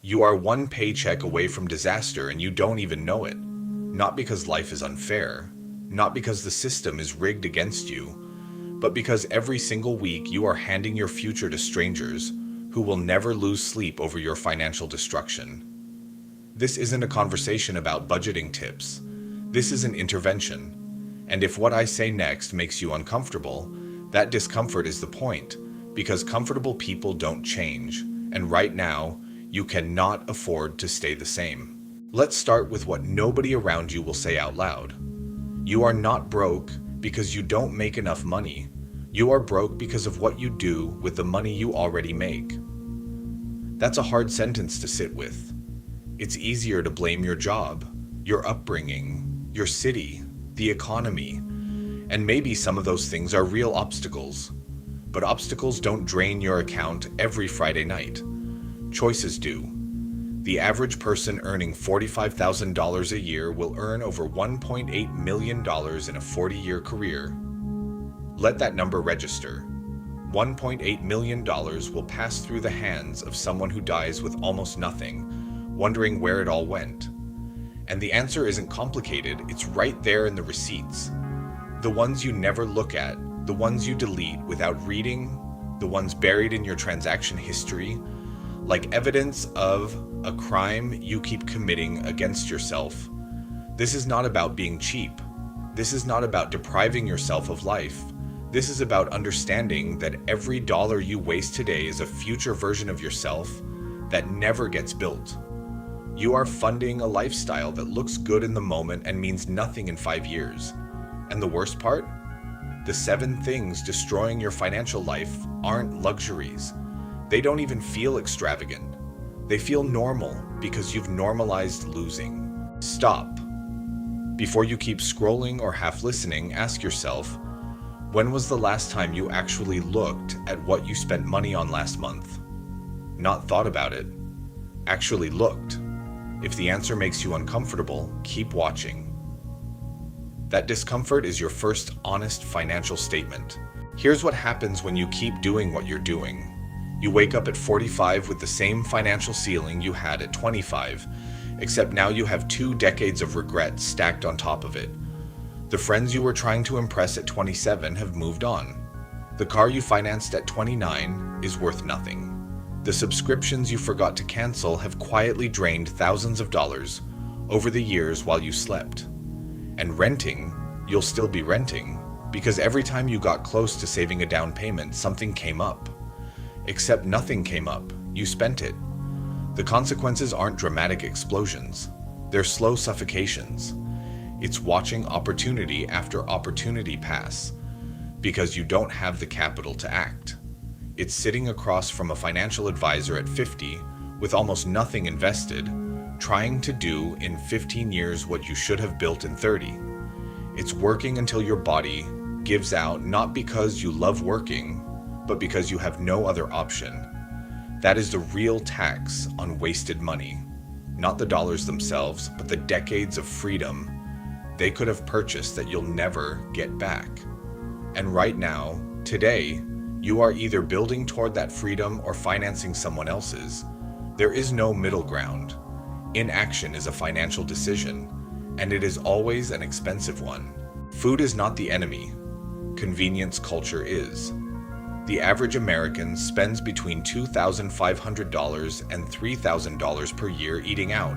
You are one paycheck away from disaster and you don't even know it. Not because life is unfair, not because the system is rigged against you, but because every single week you are handing your future to strangers who will never lose sleep over your financial destruction. This isn't a conversation about budgeting tips. This is an intervention. And if what I say next makes you uncomfortable, that discomfort is the point, because comfortable people don't change, and right now, you cannot afford to stay the same. Let's start with what nobody around you will say out loud. You are not broke because you don't make enough money. You are broke because of what you do with the money you already make. That's a hard sentence to sit with. It's easier to blame your job, your upbringing, your city, the economy, and maybe some of those things are real obstacles. But obstacles don't drain your account every Friday night. Choices do. The average person earning $45,000 a year will earn over $1.8 million in a 40-year career. Let that number register. $1.8 million will pass through the hands of someone who dies with almost nothing, wondering where it all went. And the answer isn't complicated, it's right there in the receipts. The ones you never look at, the ones you delete without reading, the ones buried in your transaction history, like evidence of a crime you keep committing against yourself. This is not about being cheap. This is not about depriving yourself of life. This is about understanding that every dollar you waste today is a future version of yourself that never gets built. You are funding a lifestyle that looks good in the moment and means nothing in 5 years. And the worst part? The 7 things destroying your financial life aren't luxuries. They don't even feel extravagant. They feel normal because you've normalized losing. Stop. Before you keep scrolling or half listening, ask yourself, when was the last time you actually looked at what you spent money on last month? Not thought about it. Actually looked. If the answer makes you uncomfortable, keep watching. That discomfort is your first honest financial statement. Here's what happens when you keep doing what you're doing. You wake up at 45 with the same financial ceiling you had at 25, except now you have 2 decades of regret stacked on top of it. The friends you were trying to impress at 27 have moved on. The car you financed at 29 is worth nothing. The subscriptions you forgot to cancel have quietly drained thousands of dollars over the years while you slept. And renting, you'll still be renting, because every time you got close to saving a down payment, something came up. Except nothing came up. You spent it. The consequences aren't dramatic explosions. They're slow suffocations. It's watching opportunity after opportunity pass because you don't have the capital to act. It's sitting across from a financial advisor at 50 with almost nothing invested, trying to do in 15 years what you should have built in 30. It's working until your body gives out, not because you love working, but because you have no other option. That is the real tax on wasted money. Not the dollars themselves, but the decades of freedom they could have purchased that you'll never get back. And right now, today, you are either building toward that freedom or financing someone else's. There is no middle ground. Inaction is a financial decision, and it is always an expensive one. Food is not the enemy. Convenience culture is. The average American spends between $2,500 and $3,000 per year eating out.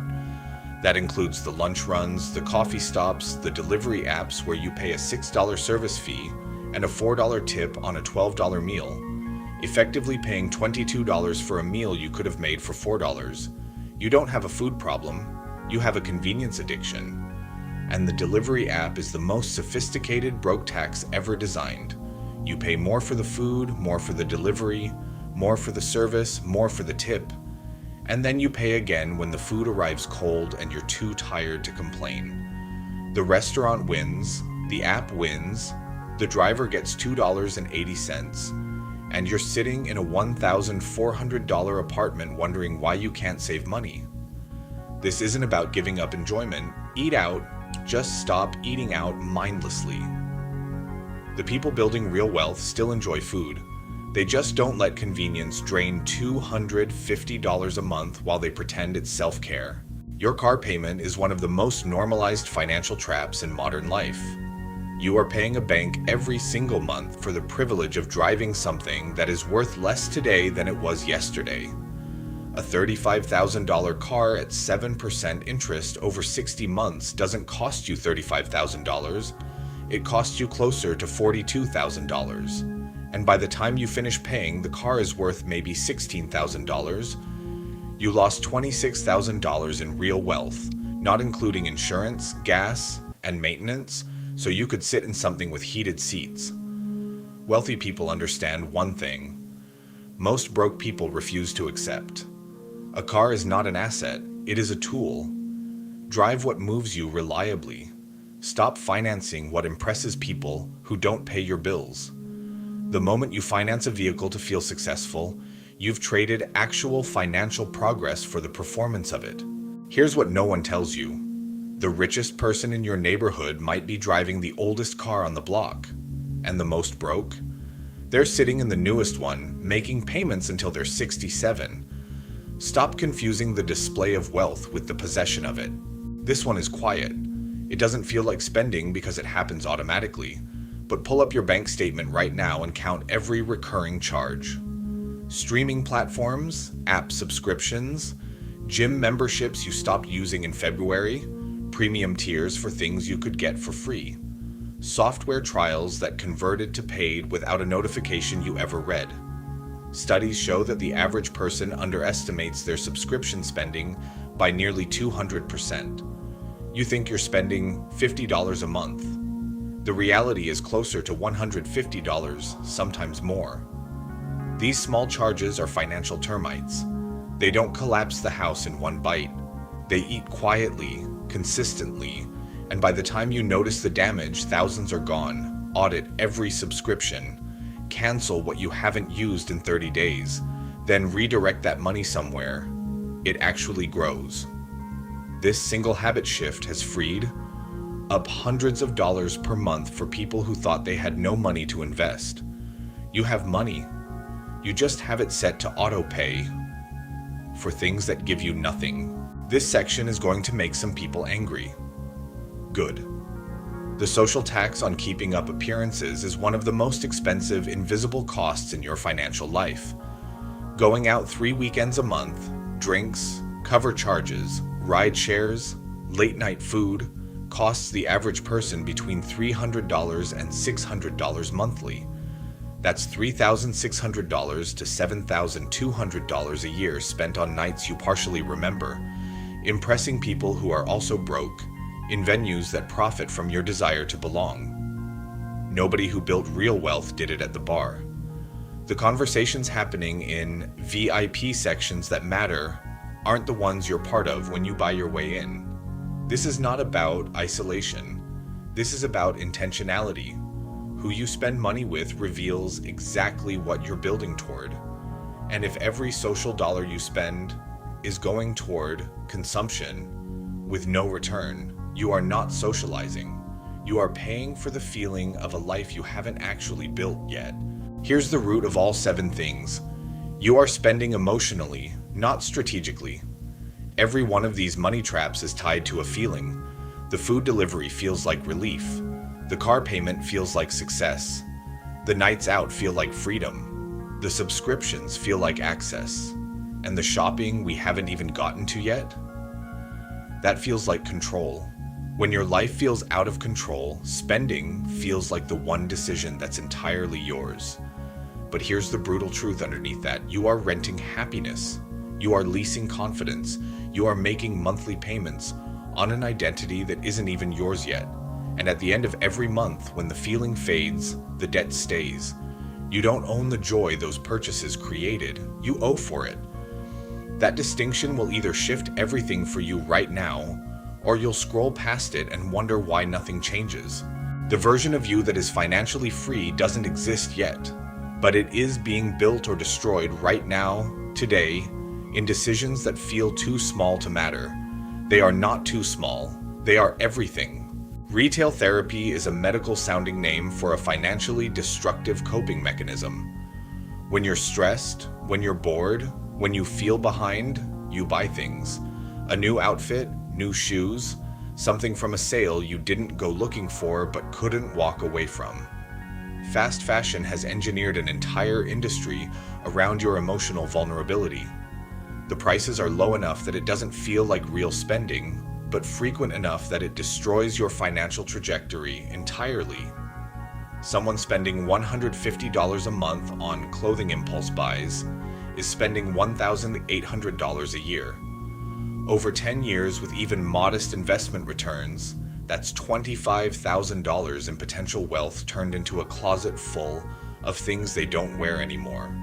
That includes the lunch runs, the coffee stops, the delivery apps where you pay a $6 service fee and a $4 tip on a $12 meal, effectively paying $22 for a meal you could have made for $4. You don't have a food problem, you have a convenience addiction. And the delivery app is the most sophisticated broke tax ever designed. You pay more for the food, more for the delivery, more for the service, more for the tip. And then you pay again when the food arrives cold and you're too tired to complain. The restaurant wins, the app wins, the driver gets $2.80, and you're sitting in a $1,400 apartment wondering why you can't save money. This isn't about giving up enjoyment. Eat out, just stop eating out mindlessly. The people building real wealth still enjoy food, They just don't let convenience drain $250 a month while they pretend it's self-care. Your car payment is one of the most normalized financial traps in modern life. You are paying a bank every single month for the privilege of driving something that is worth less today than it was yesterday. A $35,000 car at 7% interest over 60 months doesn't cost you $35,000. It costs you closer to $42,000. And by the time you finish paying, the car is worth maybe $16,000. You lost $26,000 in real wealth, not including insurance, gas, and maintenance, so you could sit in something with heated seats. Wealthy people understand one thing. Most broke people refuse to accept. A car is not an asset, it is a tool. Drive what moves you reliably. Stop financing what impresses people who don't pay your bills. The moment you finance a vehicle to feel successful, you've traded actual financial progress for the performance of it. Here's what no one tells you. The richest person in your neighborhood might be driving the oldest car on the block. And the most broke? They're sitting in the newest one, making payments until they're 67. Stop confusing the display of wealth with the possession of it. This one is quiet. It doesn't feel like spending because it happens automatically. But pull up your bank statement right now and count every recurring charge. Streaming platforms, app subscriptions, gym memberships you stopped using in February, premium tiers for things you could get for free, software trials that converted to paid without a notification you ever read. Studies show that the average person underestimates their subscription spending by nearly 200%. You think you're spending $50 a month. The reality is closer to $150, sometimes more. These small charges are financial termites. They don't collapse the house in one bite. They eat quietly, consistently, and by the time you notice the damage, thousands are gone. Audit every subscription. Cancel what you haven't used in 30 days. Then redirect that money somewhere. It actually grows. This single habit shift has freed up hundreds of dollars per month for people who thought they had no money to invest. You have money. You just have it set to auto pay for things that give you nothing. This section is going to make some people angry. Good. The social tax on keeping up appearances is one of the most expensive invisible costs in your financial life. Going out 3 weekends a month, drinks, cover charges, ride shares, late night food, costs the average person between $300 and $600 monthly. That's $3,600 to $7,200 a year spent on nights you partially remember, impressing people who are also broke, in venues that profit from your desire to belong. Nobody who built real wealth did it at the bar. The conversations happening in VIP sections that matter aren't the ones you're part of when you buy your way in. This is not about isolation. This is about intentionality. Who you spend money with reveals exactly what you're building toward. And if every social dollar you spend is going toward consumption with no return, you are not socializing. You are paying for the feeling of a life you haven't actually built yet. Here's the root of all 7 things. You are spending emotionally, not strategically. Every one of these money traps is tied to a feeling. The food delivery feels like relief. The car payment feels like success. The nights out feel like freedom. The subscriptions feel like access. And the shopping we haven't even gotten to yet? That feels like control. When your life feels out of control, spending feels like the one decision that's entirely yours. But here's the brutal truth underneath that. You are renting happiness. You are leasing confidence. You are making monthly payments on an identity that isn't even yours yet. And at the end of every month, when the feeling fades, the debt stays. You don't own the joy those purchases created. You owe for it. That distinction will either shift everything for you right now, or you'll scroll past it and wonder why nothing changes. The version of you that is financially free doesn't exist yet, but it is being built or destroyed right now, today, in decisions that feel too small to matter. They are not too small. They are everything. Retail therapy is a medical-sounding name for a financially destructive coping mechanism. When you're stressed, when you're bored, when you feel behind, you buy things. A new outfit, new shoes, something from a sale you didn't go looking for but couldn't walk away from. Fast fashion has engineered an entire industry around your emotional vulnerability. The prices are low enough that it doesn't feel like real spending, but frequent enough that it destroys your financial trajectory entirely. Someone spending $150 a month on clothing impulse buys is spending $1,800 a year. Over 10 years with even modest investment returns, that's $25,000 in potential wealth turned into a closet full of things they don't wear anymore.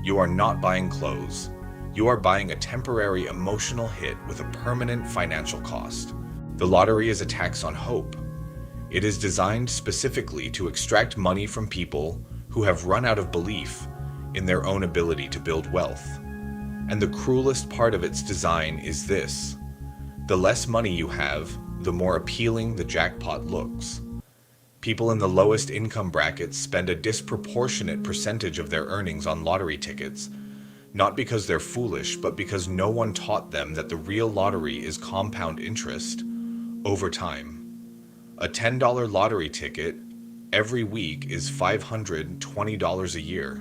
You are not buying clothes. You are buying a temporary emotional hit with a permanent financial cost. The lottery is a tax on hope. It is designed specifically to extract money from people who have run out of belief in their own ability to build wealth. And the cruelest part of its design is this: the less money you have, the more appealing the jackpot looks. People in the lowest income brackets spend a disproportionate percentage of their earnings on lottery tickets, not because they're foolish, but because no one taught them that the real lottery is compound interest over time. A $10 lottery ticket every week is $520 a year.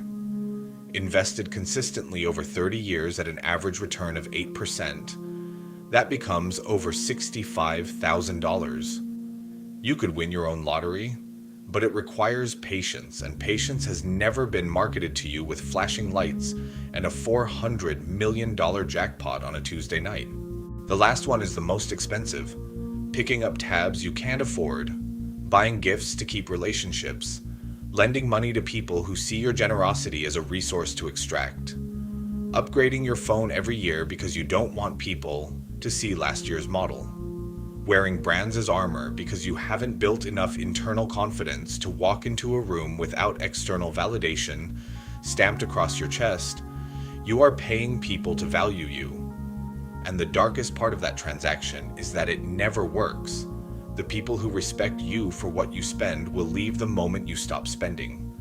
Invested consistently over 30 years at an average return of 8%, that becomes over $65,000. You could win your own lottery, but it requires patience, and patience has never been marketed to you with flashing lights and a $400 million jackpot on a Tuesday night. The last one is the most expensive. Picking up tabs you can't afford, buying gifts to keep relationships, lending money to people who see your generosity as a resource to extract, upgrading your phone every year because you don't want people to see last year's model, wearing brands as armor because you haven't built enough internal confidence to walk into a room without external validation stamped across your chest. You are paying people to value you. And the darkest part of that transaction is that it never works. The people who respect you for what you spend will leave the moment you stop spending.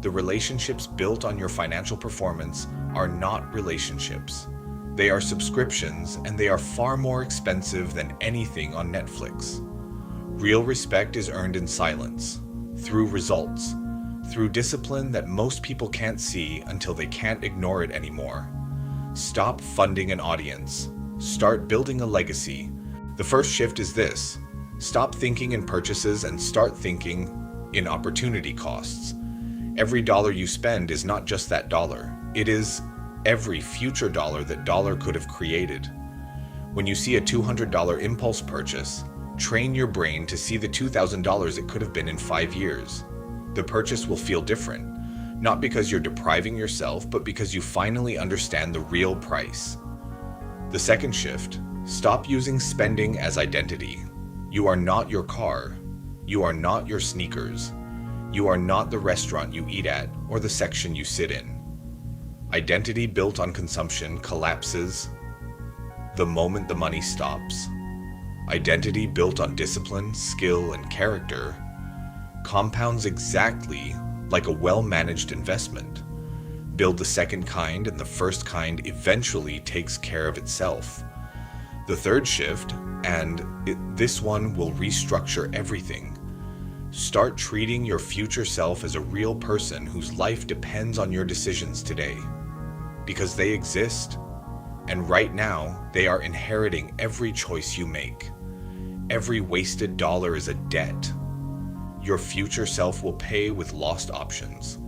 The relationships built on your financial performance are not relationships. They are subscriptions, and they are far more expensive than anything on Netflix. Real respect is earned in silence, through results, through discipline that most people can't see until they can't ignore it anymore. Stop funding an audience. Start building a legacy. The first shift is this: stop thinking in purchases and start thinking in opportunity costs. Every dollar you spend is not just that dollar. It is every future dollar that dollar could have created. When you see a $200 impulse purchase, train your brain to see the $2,000 it could have been in 5 years. The purchase will feel different, not because you're depriving yourself, but because you finally understand the real price. The second shift: stop using spending as identity. You are not your car. You are not your sneakers. You are not the restaurant you eat at or the section you sit in. Identity built on consumption collapses the moment the money stops. Identity built on discipline, skill, and character compounds exactly like a well-managed investment. Build the second kind, and the first kind eventually takes care of itself. The third shift, and this one will restructure everything. Start treating your future self as a real person whose life depends on your decisions today. Because they exist, and right now, they are inheriting every choice you make. Every wasted dollar is a debt your future self will pay with lost options.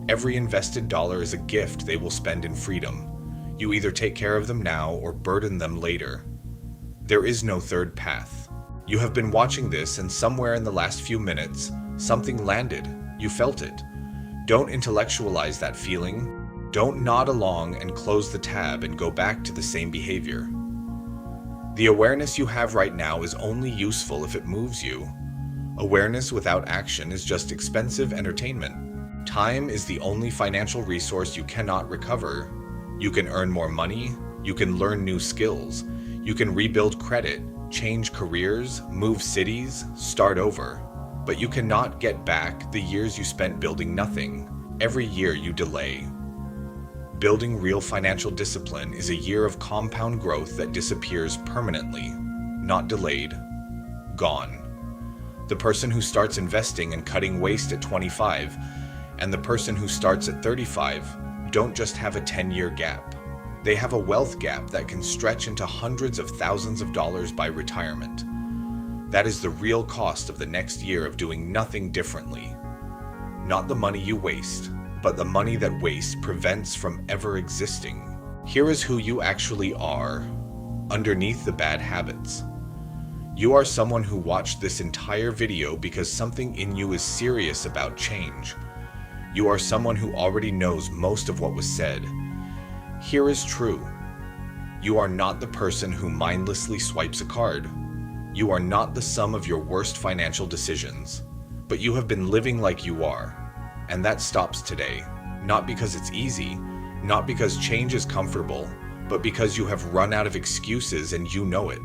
Every invested dollar is a gift they will spend in freedom. You either take care of them now or burden them later. There is no third path. You have been watching this, and somewhere in the last few minutes, something landed. You felt it. Don't intellectualize that feeling. Don't nod along and close the tab and go back to the same behavior. The awareness you have right now is only useful if it moves you. Awareness without action is just expensive entertainment. Time is the only financial resource you cannot recover. You can earn more money, you can learn new skills, you can rebuild credit, change careers, move cities, start over. But you cannot get back the years you spent building nothing. Every year you delay, Building real financial discipline is a year of compound growth that disappears permanently, not delayed, gone. The person who starts investing and cutting waste at 25 and the person who starts at 35 don't just have a 10-year gap. They have a wealth gap that can stretch into hundreds of thousands of dollars by retirement. That is the real cost of the next year of doing nothing differently. Not the money you waste, but the money that waste prevents from ever existing. Here is who you actually are, underneath the bad habits. You are someone who watched this entire video because something in you is serious about change. You are someone who already knows most of what was said. Here is true. You are not the person who mindlessly swipes a card. You are not the sum of your worst financial decisions, but you have been living like you are. And that stops today, not because it's easy, not because change is comfortable, but because you have run out of excuses and you know it.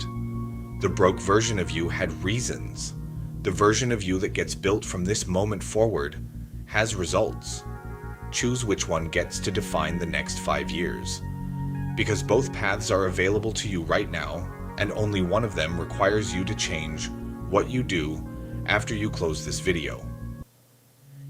The broke version of you had reasons. The version of you that gets built from this moment forward has results. Choose which one gets to define the next 5 years. Because both paths are available to you right now, and only one of them requires you to change what you do after you close this video.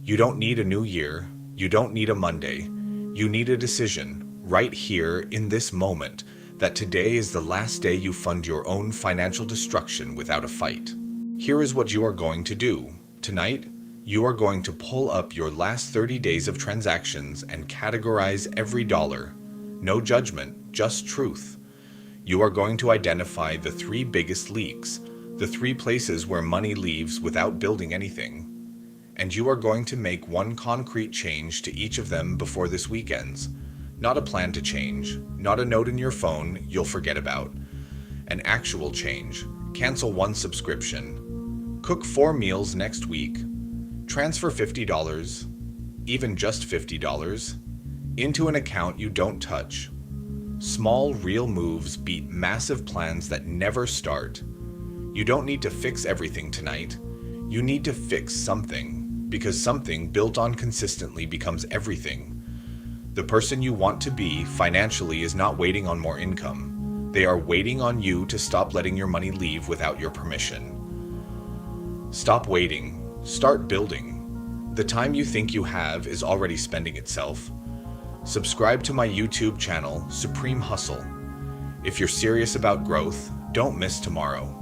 You don't need a new year. You don't need a Monday. You need a decision right here in this moment that today is the last day you fund your own financial destruction without a fight. Here is what you are going to do. Tonight, you are going to pull up your last 30 days of transactions and categorize every dollar. No judgment, just truth. You are going to identify the 3 biggest leaks, the 3 places where money leaves without building anything. And you are going to make one concrete change to each of them before this week ends. Not a plan to change, not a note in your phone you'll forget about. An actual change. Cancel 1 subscription. Cook 4 meals next week. Transfer $50, even just $50, into an account you don't touch. Small, real moves beat massive plans that never start. You don't need to fix everything tonight. You need to fix something, because something built on consistently becomes everything. The person you want to be financially is not waiting on more income. They are waiting on you to stop letting your money leave without your permission. Stop waiting. Start building. The time you think you have is already spending itself. Subscribe to my YouTube channel, Supreme Hustle. If you're serious about growth, don't miss tomorrow.